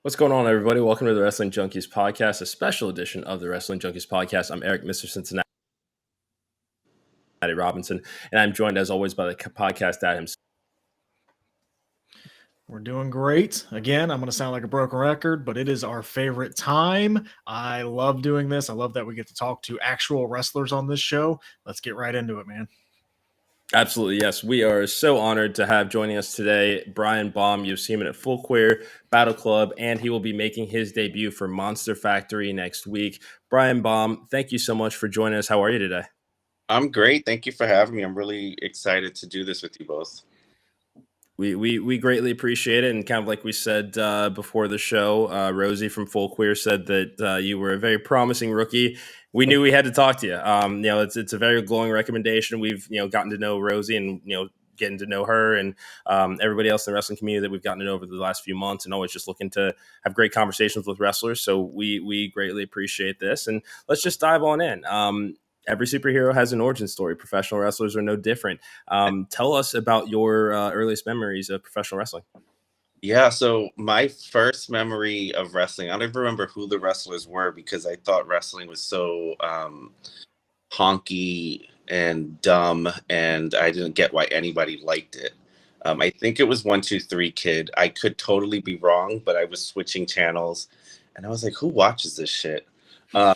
What's going on, everybody? Welcome to the Wrestling Junkies podcast, a special edition of the Wrestling Junkies podcast. I'm Eric, Mr. Cincinnati Robinson, and I'm joined, as always, by the podcast dad himself. We're doing great. Again, I'm going to sound like a broken record, but it is our favorite time. I love doing this. I love that we get to talk to actual wrestlers on this show. Let's get right into it, man. Absolutely, yes. We are so honored to have joining us today Brian Baum. You've seen him at Full Queer, Battle Club, and he will be making his debut for Monster Factory next week. Brian Baum, thank you so much for joining us. How are you today? I'm great. Thank you for having me. I'm really excited to do this with you both. We greatly appreciate it, and kind of like we said before the show, Rosie from Full Queer said that you were a very promising rookie. We knew we had to talk to you. It's a very glowing recommendation. We've gotten to know Rosie, and getting to know her, and everybody else in the wrestling community that we've gotten to know over the last few months, and always just looking to have great conversations with wrestlers. So we greatly appreciate this, and let's just dive on in. Every superhero has an origin story. Professional wrestlers are no different. Tell us about your earliest memories of professional wrestling. Yeah, so my first memory of wrestling, I don't even remember who the wrestlers were because I thought wrestling was so honky and dumb, and I didn't get why anybody liked it. I think it was 1-2-3 Kid. I could totally be wrong, but I was switching channels, and I was like, who watches this shit? And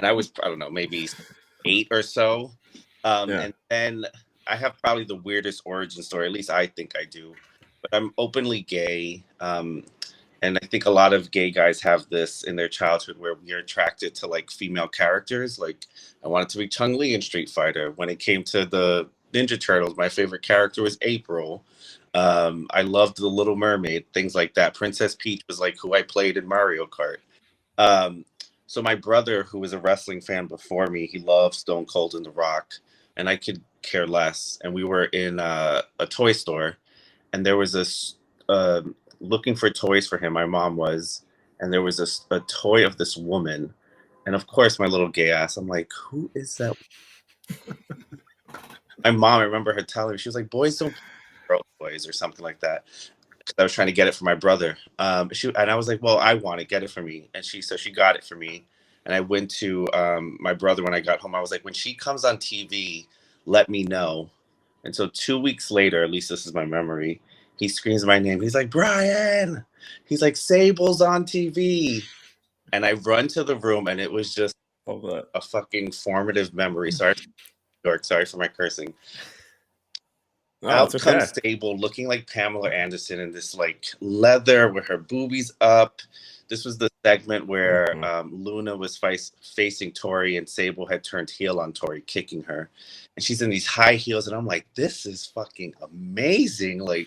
I was, I don't know, maybe 8 or so. And then I have probably the weirdest origin story, at least I think I do. But I'm openly gay. And I think a lot of gay guys have this in their childhood where we're attracted to like female characters. Like I wanted to be Chun-Li in Street Fighter. When it came to the Ninja Turtles, my favorite character was April. I loved The Little Mermaid, things like that. Princess Peach was like who I played in Mario Kart. So my brother, who was a wrestling fan before me, he loved Stone Cold and The Rock, and I could care less. And we were in a toy store, and there was this looking for toys for him. My mom was, and there was a toy of this woman, and of course, my little gay ass, I'm like, who is that? My mom, I remember her telling me, she was like, boys don't play girl toys or something like that. I was trying to get it for my brother. And I was like, well, I want to get it for me. And she got it for me. And I went to my brother when I got home. I was like, when she comes on TV, let me know. And so 2 weeks later, at least this is my memory, he screams my name. He's like, Brian. He's like, Sable's on TV. And I run to the room, and it was just a fucking formative memory. Sorry for my cursing. Out comes Sable looking like Pamela Anderson in this like leather with her boobies up. This was the segment where Luna was facing Tori, and Sable had turned heel on Tori, kicking her. And she's in these high heels, and I'm like, this is fucking amazing. Like,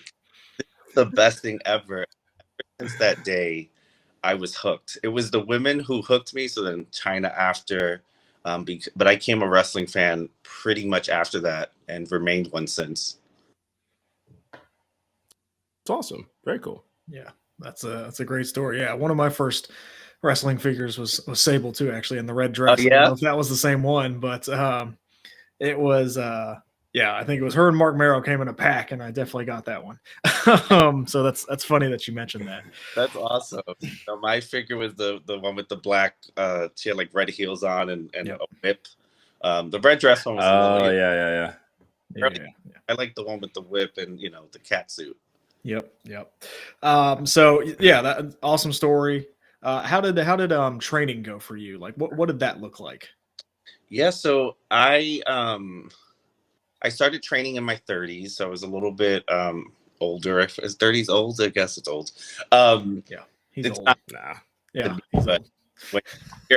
this is the best thing ever. Since that day, I was hooked. It was the women who hooked me, so then China after. But I became a wrestling fan pretty much after that and remained one since. It's awesome. Very cool. Yeah, that's a great story. Yeah, one of my first wrestling figures was Sable too, actually, in the red dress. Oh, yeah? I don't know if that was the same one, but it was I think it was her and Mark Merrow came in a pack, and I definitely got that one. So that's funny that you mentioned that. That's awesome. So my figure was the one with the black. She had like red heels on and a whip. The red dress one was yeah. I like the one with the whip and the cat suit. Yep. So yeah, that awesome story. How did training go for you? Like, what did that look like? Yeah, so I started training in my 30s, so I was a little bit older. If is 30s old? I guess it's old. He's old. Yeah, but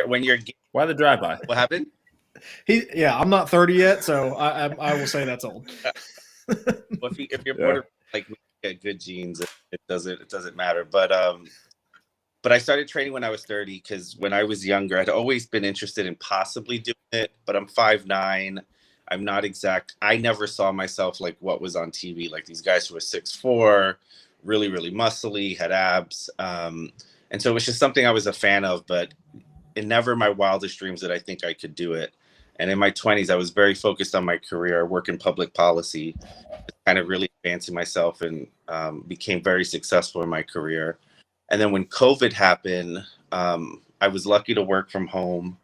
when you're why the drive-by? What happened? I'm not 30 yet, so I will say that's old. Well, if you're born like me, get good genes, it doesn't matter. But I started training when I was 30 because when I was younger, I'd always been interested in possibly doing it. But I'm 5'9". I'm not exact. I never saw myself like what was on TV, like these guys who were 6'4", really, really muscly, had abs. And so it was just something I was a fan of, but in never my wildest dreams that I think I could do it. And in my 20s, I was very focused on my career. I work in public policy, kind of really advancing myself, and became very successful in my career. And then when COVID happened, I was lucky to work from home,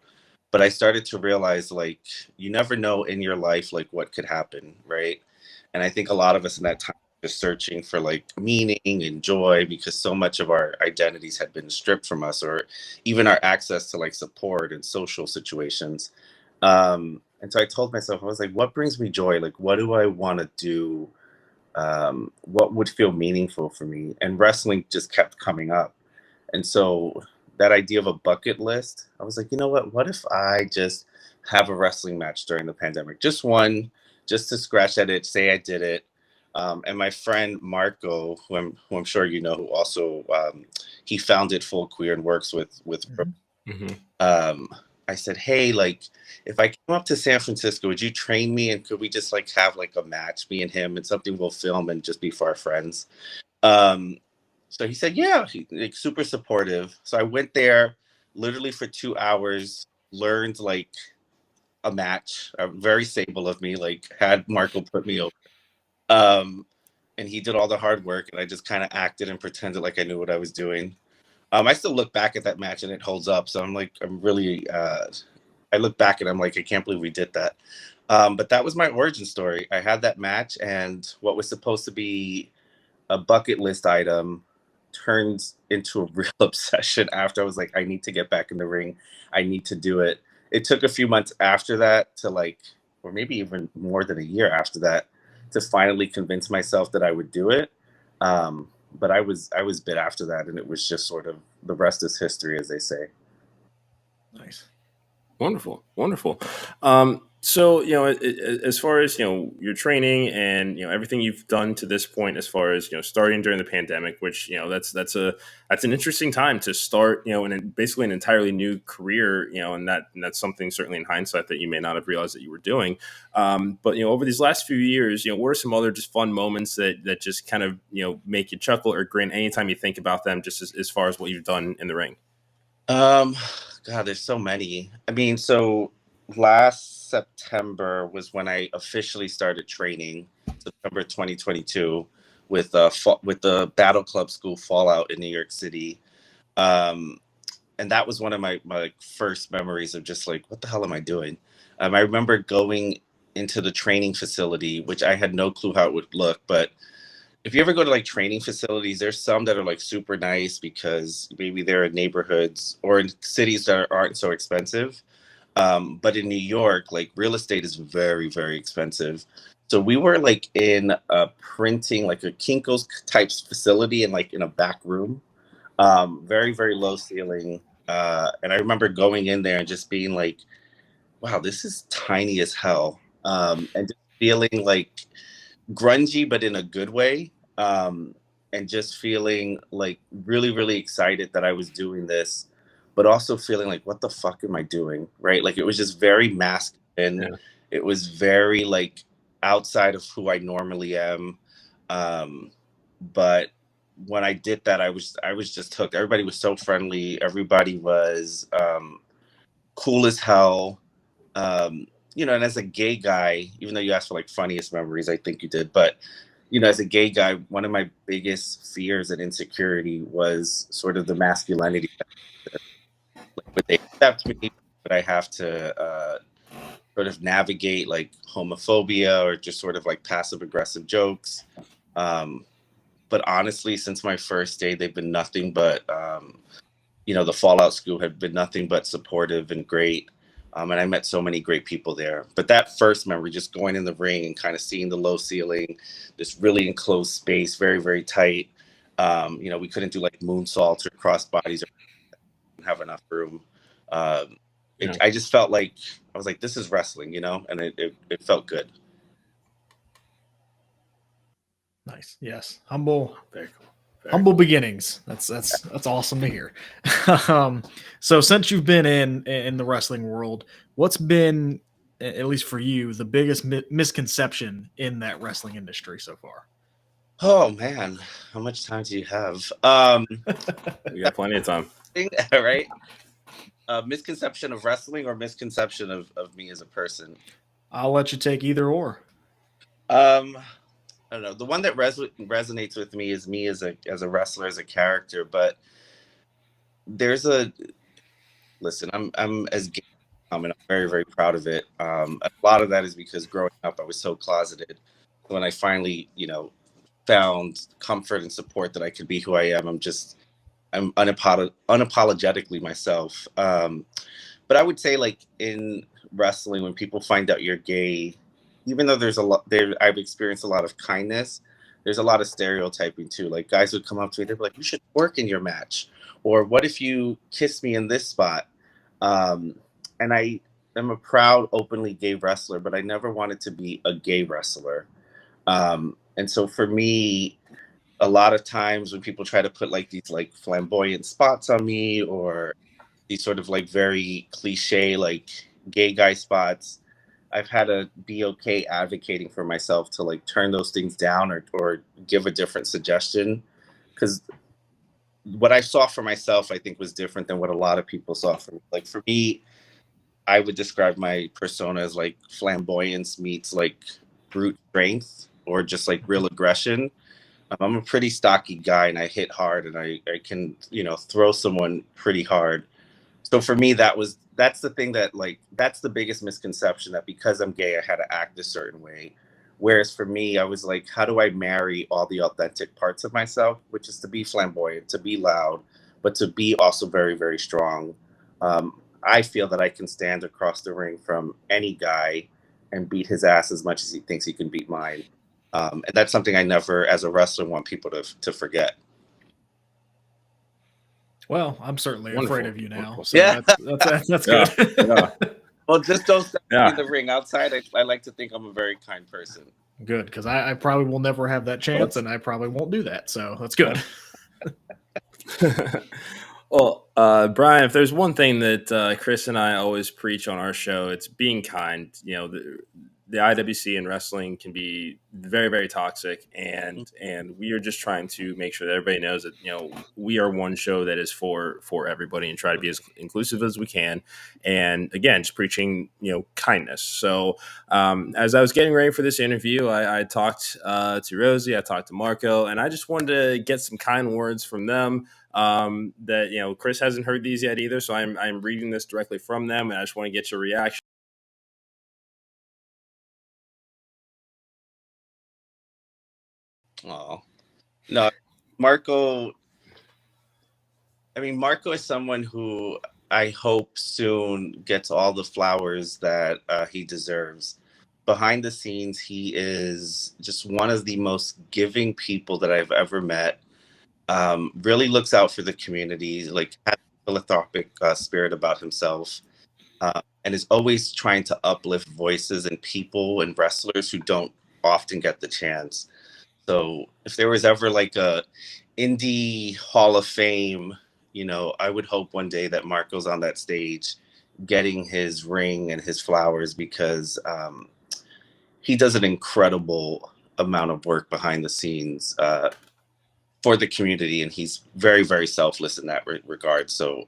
but I started to realize like you never know in your life like what could happen, right? And I think a lot of us in that time were just searching for like meaning and joy because so much of our identities had been stripped from us, or even our access to like support and social situations. And so I told myself, I was like, what brings me joy? Like, what do I want to do? What would feel meaningful for me? And wrestling just kept coming up. And so that idea of a bucket list, I was like, you know what if I just have a wrestling match during the pandemic? Just one, just to scratch that itch, say I did it. And my friend Marco, who I'm sure you know, who also he founded Full Queer and works with Mm-hmm. um, I said, hey, like if I came up to San Francisco, would you train me? And could we just like have like a match, me and him, and something we'll film and just be for our friends? Um, so he said, yeah, like super supportive. So I went there literally for 2 hours, learned like a match, very Sable of me, like had Marco put me over. Um, and he did all the hard work and I just kind of acted and pretended like I knew what I was doing. I still look back at that match and it holds up. So I'm like, I'm really, I look back and I'm like, I can't believe we did that. But that was my origin story. I had that match, and what was supposed to be a bucket list item turned into a real obsession after. I was like, I need to get back in the ring. I need to do it. It took a few months after that to like, or maybe even more than a year after that, to finally convince myself that I would do it. But I was bit after that, and it was just sort of the rest is history, as they say. Nice. Wonderful, wonderful. So as far as your training and everything you've done to this point, as far as starting during the pandemic, which that's an interesting time to start in basically an entirely new career, and that's something certainly in hindsight that you may not have realized that you were doing. But over these last few years, what are some other just fun moments that just kind of make you chuckle or grin anytime you think about them, just as far as what you've done in the ring? God, there's so many. I mean, so last September was when I officially started training, September 2022, with with the Battle Club School Fallout in New York City. Um, and that was one of my first memories of just like, what the hell am I doing? I remember going into the training facility, which I had no clue how it would look, but if you ever go to like training facilities, there's some that are like super nice because maybe they're in neighborhoods or in cities that aren't so expensive. But in New York, like real estate is very, very expensive. So we were like in a printing, like a Kinko's type facility, and like in a back room, very, very low ceiling. And I remember going in there and just being like, wow, this is tiny as hell. And just feeling like grungy, but in a good way. And just feeling like really, really excited that I was doing this, but also feeling like, what the fuck am I doing? Right. Like it was just very masculine. Yeah. It was very like outside of who I normally am. Um, but when I did that, I was just hooked. Everybody was so friendly. Everybody was cool as hell. Um, and as a gay guy, even though you asked for like funniest memories, I think you did, but as a gay guy, one of my biggest fears and insecurity was sort of the masculinity. Like, would they accept me? Would I have to sort of navigate like homophobia or just sort of like passive aggressive jokes? Um, but honestly, since my first day, they've been nothing but the Fallout School had been nothing but supportive and great. And I met so many great people there. But that first memory, just going in the ring and kind of seeing the low ceiling, this really enclosed space, very, very tight. We couldn't do like moonsaults or cross bodies or didn't have enough room. I just felt like, I was like, this is wrestling, and it felt good. Nice. Yes. Humble. Very cool. Humble beginnings. That's awesome to hear. So since you've been in the wrestling world, what's been, at least for you, the biggest misconception in that wrestling industry so far? Oh man, how much time do you have? We got plenty of time. Right? Misconception of wrestling or misconception of me as a person? I'll let you take either or. Um, I don't know. The one that resonates with me as a wrestler, as a character. But there's a listen. I'm as gay as I am, and I'm very very proud of it. A lot of that is because growing up, I was so closeted. When I finally, found comfort and support that I could be who I am, I'm unapologetically myself. But I would say, like, in wrestling, when people find out you're gay, even though there's a lot there, I've experienced a lot of kindness. There's a lot of stereotyping too. Like, guys would come up to me, they'd be like, "You should work in your match," or "What if you kiss me in this spot?" And I am a proud, openly gay wrestler, but I never wanted to be a gay wrestler. And so for me, a lot of times when people try to put like these like flamboyant spots on me, or these sort of like very cliche like gay guy spots, I've had to be okay advocating for myself to like turn those things down, or give a different suggestion, because what I saw for myself, I think, was different than what a lot of people saw for me. Like, for me, I would describe my persona as like flamboyance meets like brute strength, or just like real aggression. I'm a pretty stocky guy, and I hit hard, and I can, throw someone pretty hard. So for me, that's the thing, that like, that's the biggest misconception, that because I'm gay, I had to act a certain way. Whereas for me, I was like, how do I marry all the authentic parts of myself, which is to be flamboyant, to be loud, but to be also very, very strong. I feel that I can stand across the ring from any guy and beat his ass as much as he thinks he can beat mine. And that's something I never, as a wrestler, want people to forget. Well, I'm certainly afraid of you now, so Yeah. that's good. Yeah. Well, just don't step Yeah. in the ring. Outside, I like to think I'm a very kind person. Good, because I probably will never have that chance, and I probably won't do that. So that's good. Well, Brian, if there's one thing that Chris and I always preach on our show, it's being kind. The IWC and wrestling can be very, very toxic, and we are just trying to make sure that everybody knows that we are one show that is for everybody, and try to be as inclusive as we can. And again, just preaching kindness. So as I was getting ready for this interview, I talked to Rosie, I talked to Marco, and I just wanted to get some kind words from them. That Chris hasn't heard these yet either, so I'm reading this directly from them, and I just want to get your reaction. Oh, no, Marco. I mean, Marco is someone who I hope soon gets all the flowers that he deserves. Behind the scenes, he is just one of the most giving people that I've ever met. Really looks out for the community, like, has a philanthropic spirit about himself, and is always trying to uplift voices and people and wrestlers who don't often get the chance. So if there was ever like a indie Hall of Fame, I would hope one day that Marco's on that stage getting his ring and his flowers, because he does an incredible amount of work behind the scenes for the community, and he's very, very selfless in that regard. So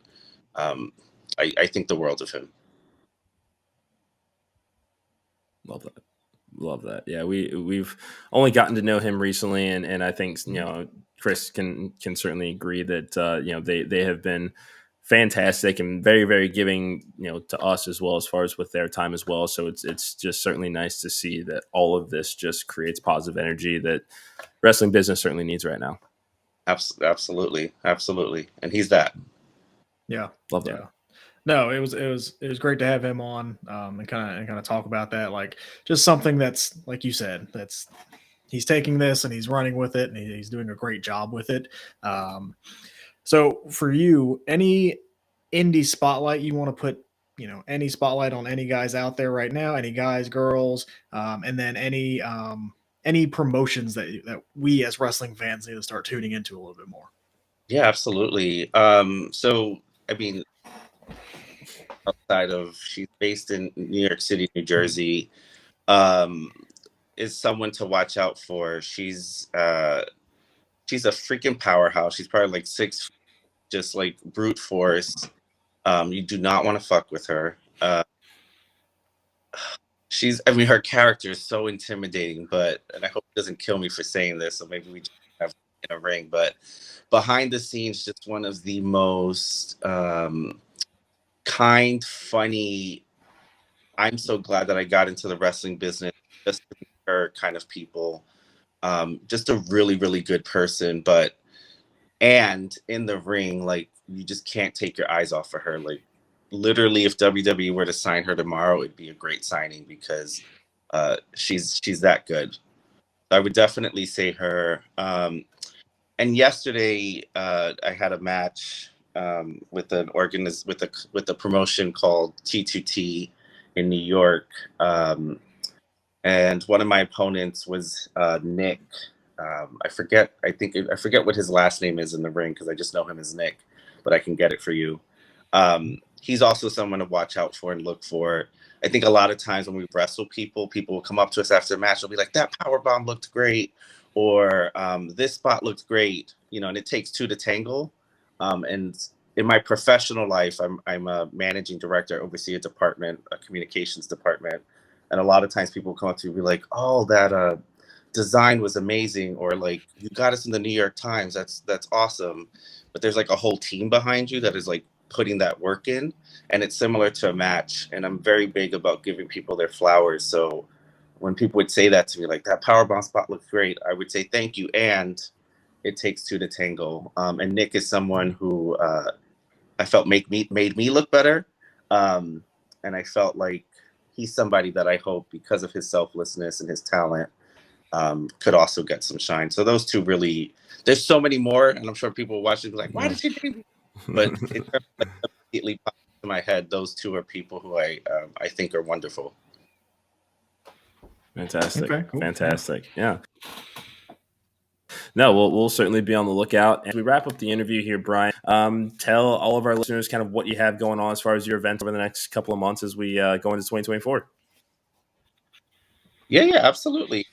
I think the world of him. Love that. Yeah, we've only gotten to know him recently, and I think Chris can certainly agree that they have been fantastic and very, very giving to us, as well, as far as with their time as well. So it's just certainly nice to see that all of this just creates positive energy that wrestling business certainly needs right now. Absolutely, and he's that. Yeah, love that. Yeah. No, it was great to have him on, and kind of talk about that, like, just something that's, like you said, that's, he's taking this and he's running with it, and he's doing a great job with it. So for you, any indie spotlight you want to put, any spotlight on any guys out there right now, any guys, girls, and then any promotions that we as wrestling fans need to start tuning into a little bit more. Yeah, absolutely. So, I mean, outside of, she's based in New York City, New Jersey, is someone to watch out for. She's a freaking powerhouse. She's probably like 6, just like brute force. You do not want to fuck with her. I mean, her character is so intimidating, and I hope it doesn't kill me for saying this, so maybe we just have in a ring, but behind the scenes, just one of the most kind, funny. I'm so glad that I got into the wrestling business just to meet her kind of people. Just a really, really good person, and in the ring, like, you just can't take your eyes off of her. Like, literally, if WWE were to sign her tomorrow, it'd be a great signing because she's that good. I would definitely say her. And yesterday, I had a match with with a promotion called T2T in New York, and one of my opponents was Nick. I forget. I forget what his last name is in the ring because I just know him as Nick, but I can get it for you. He's also someone to watch out for and look for. I think a lot of times when we wrestle people, will come up to us after the match. They'll be like, "That power bomb looked great," or "This spot looked great." You know, and it takes two to tangle. And in my professional life, I'm a managing director, I oversee a department, a communications department, and a lot of times people come up to me and be like, "Oh, that design was amazing," or like, "You got us in the New York Times. That's awesome." But there's like a whole team behind you that is like putting that work in, and it's similar to a match. And I'm very big about giving people their flowers. So when people would say that to me, like, "That powerbomb spot looks great," I would say thank you, and it takes two to tango. And Nick is someone who I felt made me look better, and I felt like he's somebody that I hope, because of his selflessness and his talent, could also get some shine. So those two really, there's so many more, and I'm sure people watching be like, "Why did she name?" But it immediately popped into my head. Those two are people who I think are wonderful. Fantastic. Okay, cool. Fantastic. Yeah. No, we'll certainly be on the lookout. As we wrap up the interview here, Brian, tell all of our listeners kind of what you have going on as far as your events over the next couple of months as we go into 2024. Yeah, absolutely.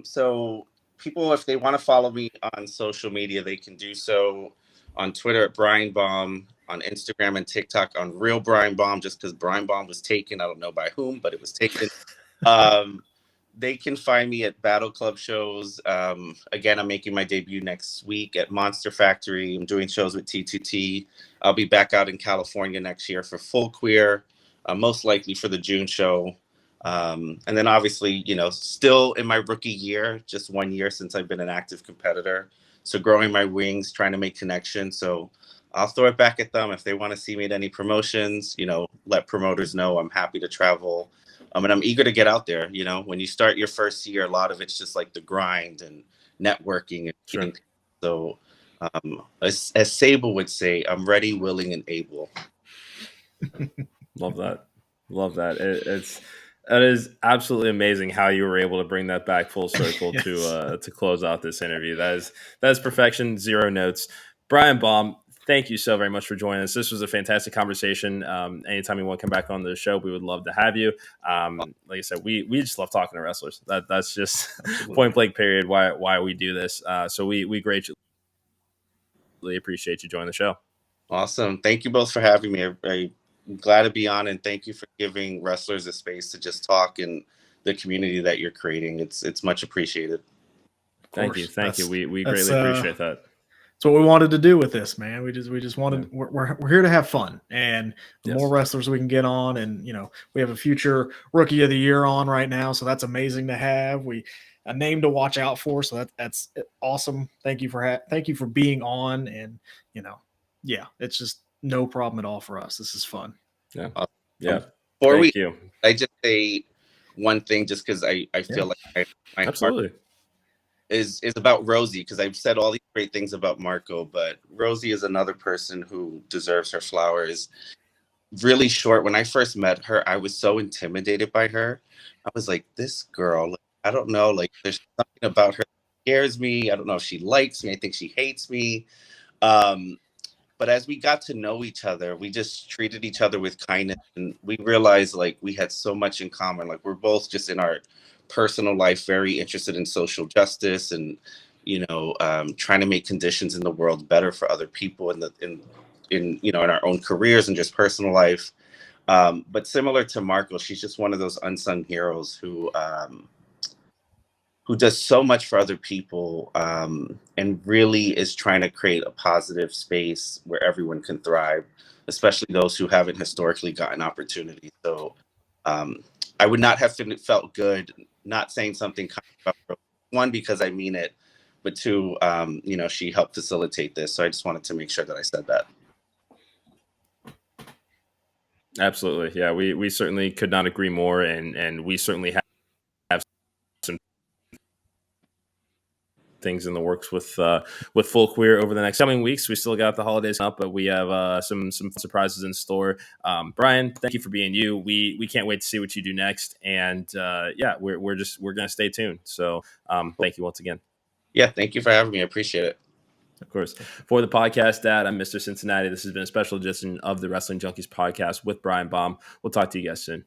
So people, if they want to follow me on social media, they can do so on Twitter at Brian Bomb, on Instagram and TikTok on Real Brian Bomb, just because Brian Bomb was taken. I don't know by whom, but it was taken. They can find me at Battle Club shows. Again, I'm making my debut next week at Monster Factory. I'm doing shows with T2T. I'll be back out in California next year for Full Queer, most likely for the June show. And then obviously, still in my rookie year, just 1 year since I've been an active competitor. So growing my wings, trying to make connections. So I'll throw it back at them. If they want to see me at any promotions, let promoters know. I'm happy to travel. And I'm eager to get out there. When you start your first year, a lot of it's just like the grind and networking. And Sure. So as Sable would say, I'm ready, willing, and able. Love that. Love that. That is absolutely amazing how you were able to bring that back full circle Yes. to close out this interview. That is perfection. Zero notes. Brian Baum, thank you so very much for joining us. This was a fantastic conversation. Anytime you want to come back on the show, we would love to have you. Like I said, we just love talking to wrestlers. That's just point blank period why we do this. So we greatly appreciate you joining the show. Awesome. Thank you both for having me. I'm glad to be on, and thank you for giving wrestlers a space to just talk in the community that you're creating. It's much appreciated. Thank you. We greatly appreciate that. That's what we wanted to do with this, man. We just wanted, we're here to have fun, and the more wrestlers we can get on, and we have a future rookie of the year on right now, so that's amazing to have. A name to watch out for, so that's awesome. Thank you for being on, and it's just no problem at all for us. This is fun. Yeah. Thank you. I just say one thing, just because I feel like my absolutely heart is about Rosie, because I've said all these great things about Marco, but Rosie is another person who deserves her flowers. Really short. When I first met her, I was so intimidated by her. I was like, this girl, I don't know, like, there's something about her that scares me. I don't know if she likes me. I think she hates me. But as we got to know each other, we just treated each other with kindness, and we realized like we had so much in common. Like, we're both just in our personal life very interested in social justice and trying to make conditions in the world better for other people in our own careers and just personal life. But similar to Marco, she's just one of those unsung heroes who does so much for other people, and really is trying to create a positive space where everyone can thrive, especially those who haven't historically gotten opportunities. So I would not have felt good not saying something kind about her. One, because I mean it, but two, she helped facilitate this. So I just wanted to make sure that I said that. Absolutely. Yeah, we certainly could not agree more. And we certainly have some things in the works with Full Queer over the next coming weeks. We still got the holidays up, but we have some surprises in store. Brian, thank you for being you. We can't wait to see what you do next. And we're gonna stay tuned. So thank you once again. Yeah, thank you for having me. I appreciate it. Of course. For the podcast, Dad, I'm Mr. Cincinnati. This has been a special edition of the Wrestling Junkies podcast with Brian Baum. We'll talk to you guys soon.